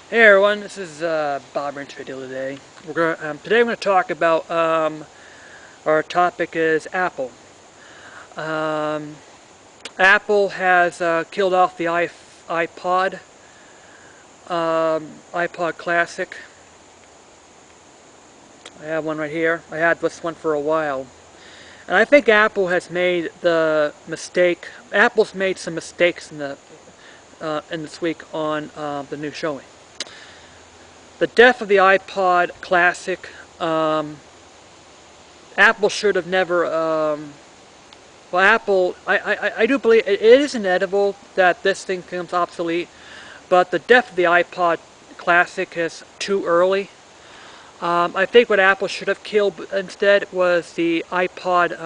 Hey everyone, this is Bob Rich Video today. Today I'm going to talk about our topic is Apple. Um, Apple has killed off the iPod, iPod Classic. I have one right here. I had this one for a while, and I think Apple has made the mistake. Apple's made some mistakes in this week on the new showing. The death of the iPod Classic. Apple should have never. Well, Apple. I do believe it is inevitable that this thing becomes obsolete, but the death of the iPod Classic is too early. I think what Apple should have killed instead was the iPod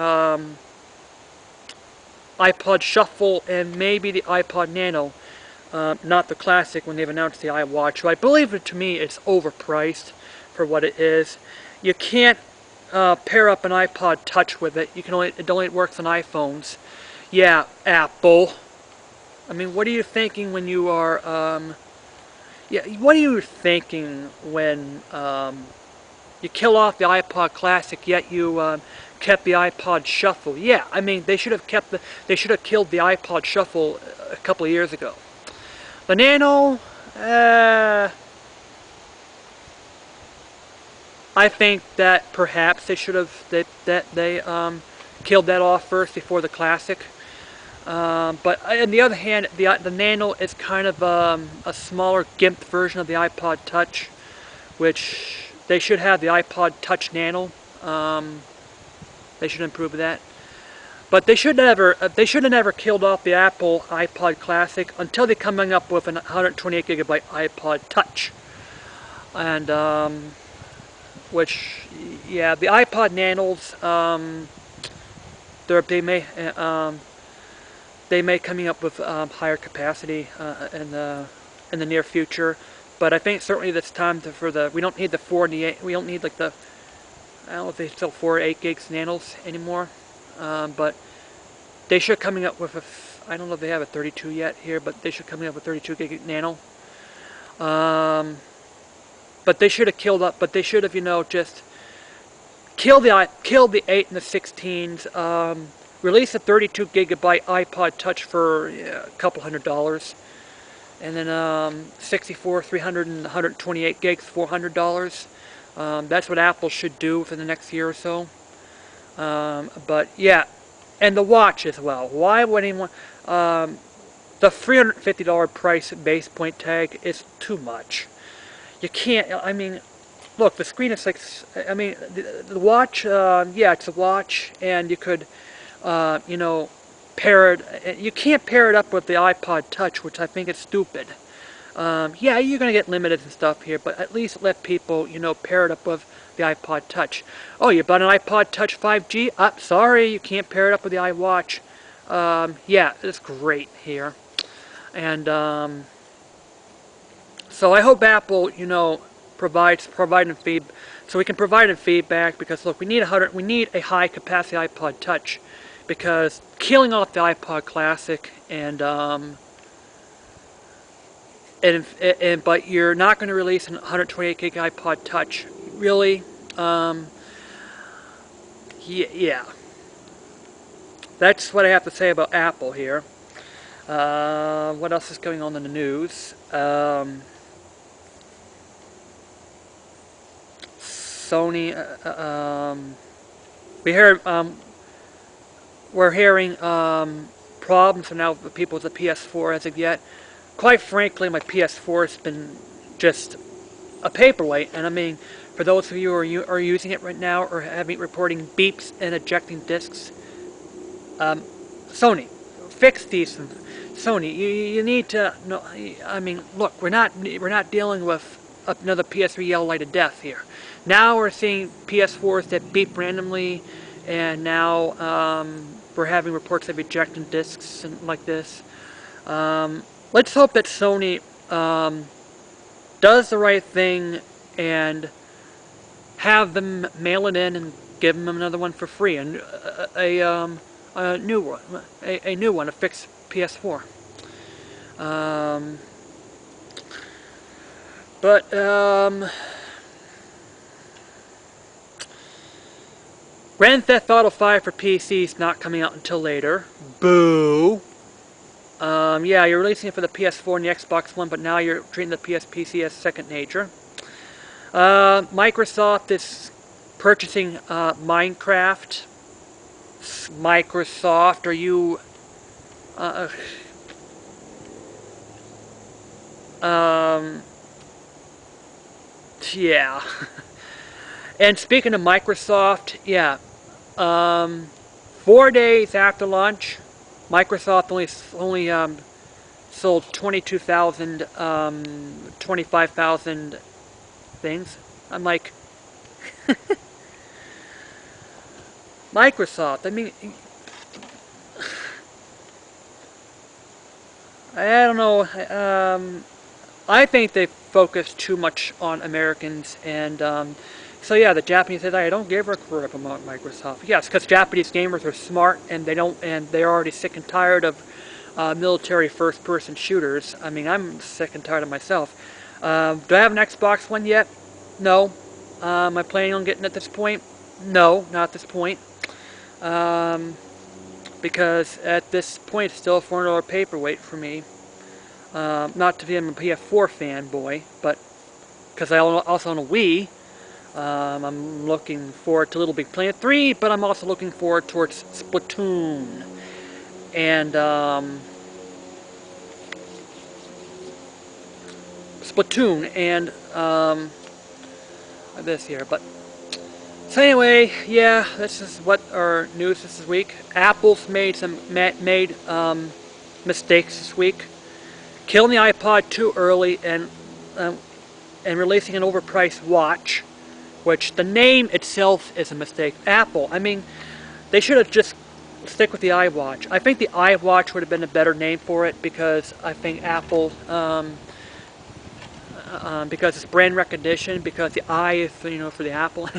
Shuffle and maybe the iPod Nano, not the Classic when they've announced the iWatch. So I believe it, to me it's overpriced for what it is. You can't pair up an iPod Touch with it. It only works on iPhones. Yeah, Apple. I mean, what are you thinking when you are? What are you thinking when you kill off the iPod Classic, yet you kept the iPod Shuffle? Yeah, I mean, they should have killed the iPod Shuffle a couple of years ago. The Nano. I think that perhaps they should have killed that off first before the Classic. But on the other hand, the Nano is kind of a smaller gimped version of the iPod Touch, which they should have the iPod Touch Nano. They should improve that. But they should have never killed off the Apple iPod Classic until they're coming up with an 128 gigabyte iPod Touch. And which, yeah, the iPod Nanos, they may coming up with higher capacity in the near future. But I think certainly it's time we don't need the 4 and the 8. We don't need like the, I don't know if they still 4 or 8 gigs Nanos anymore. But they should coming up with I don't know if they have a 32 yet here, but they should coming up with 32 gig Nano. But they should have killed up. But they should have, just killed the 8 and the 16s. Release a 32 gigabyte iPod Touch for a couple $100, and then 64, 300, and 128 gigs, $400. That's what Apple should do within the next year or so. But yeah, and the watch as well. Why would anyone? The $350 price base point tag is too much. You can't. I mean, look, the screen is like. I mean, the watch. Yeah, it's a watch, and you could, pair it. You can't pair it up with the iPod Touch, which I think is stupid. Yeah, you're gonna get limited and stuff here, but at least let people, pair it up with the iPod Touch. Oh, you bought an iPod Touch 5G? Sorry, you can't pair it up with the iWatch. Yeah, it's great here, and so I hope Apple, providing feedback, so we can provide feedback, because look, we need a high capacity iPod Touch, because killing off the iPod Classic but you're not going to release an 128 gig iPod Touch, really? Yeah. That's what I have to say about Apple here. What else is going on in the news? Sony. We're hearing problems from now with people with the PS4 as of yet. Quite frankly, my PS4 has been just a paperweight, and I mean, for those of you who are using it right now or reporting beeps and ejecting discs, Sony, fix these. Sony, you need to. No, I mean, look, we're not dealing with another PS3 yellow light of death here. Now we're seeing PS4s that beep randomly, and now we're having reports of ejecting discs and like this. Let's hope that Sony does the right thing and have them mail it in and give them another one for free, and a new one, a fixed PS4. But, Grand Theft Auto 5 for PC is not coming out until later. Boo! Yeah, you're releasing it for the PS4 and the Xbox One, but now you're treating the PC as second nature. Microsoft is purchasing Minecraft. Microsoft, are you... yeah. And speaking of Microsoft, yeah, 4 days after launch, Microsoft only sold 22,000, 25,000 things. I'm like, Microsoft, I mean, I don't know, I think they focus too much on Americans, and so yeah, the Japanese said, I don't give a crap about Microsoft. Yes, because Japanese gamers are smart, and they're already sick and tired of military first-person shooters. I mean, I'm sick and tired of myself. Do I have an Xbox One yet? No. Am I planning on getting it at this point? No, not at this point. Because at this point, it's still a $400 paperweight for me. Not to be a PS4 fanboy, but because I also own a Wii. I'm looking forward to Little Big Planet 3, but I'm also looking forward towards Splatoon. And, this here, but, so anyway, yeah, this is what our news this week. Apple's made mistakes this week. Killing the iPod too early and releasing an overpriced watch, which the name itself is a mistake. Apple, I mean, they should have just stick with the iWatch. I think the iWatch would have been a better name for it, because I think Apple, because it's brand recognition, because the I is, for the Apple.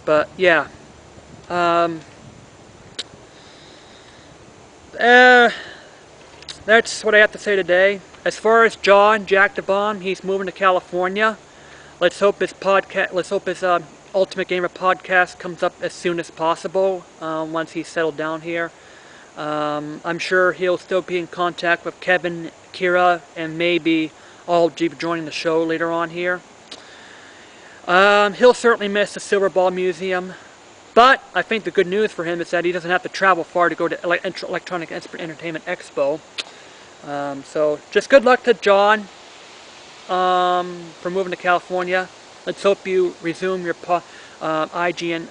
But yeah, that's what I have to say today. As far as Jack the Bomb, he's moving to California. Let's hope his Ultimate Gamer podcast comes up as soon as possible, once he's settled down here. I'm sure he'll still be in contact with Kevin, Kira, and maybe I'll be joining the show later on here. He'll certainly miss the Silver Ball Museum, but I think the good news for him is that he doesn't have to travel far to go to Electronic Entertainment Expo. So just good luck to John for moving to California. Let's hope you resume your IGN,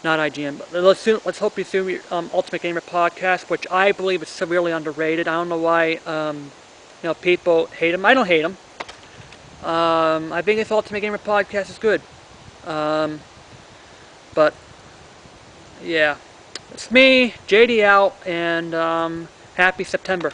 not IGN, but let's hope you resume your Ultimate Gamer podcast, which I believe is severely underrated. I don't know why people hate him. I don't hate him. I think his Ultimate Gamer podcast is good. But yeah, it's me, JD out, and happy September.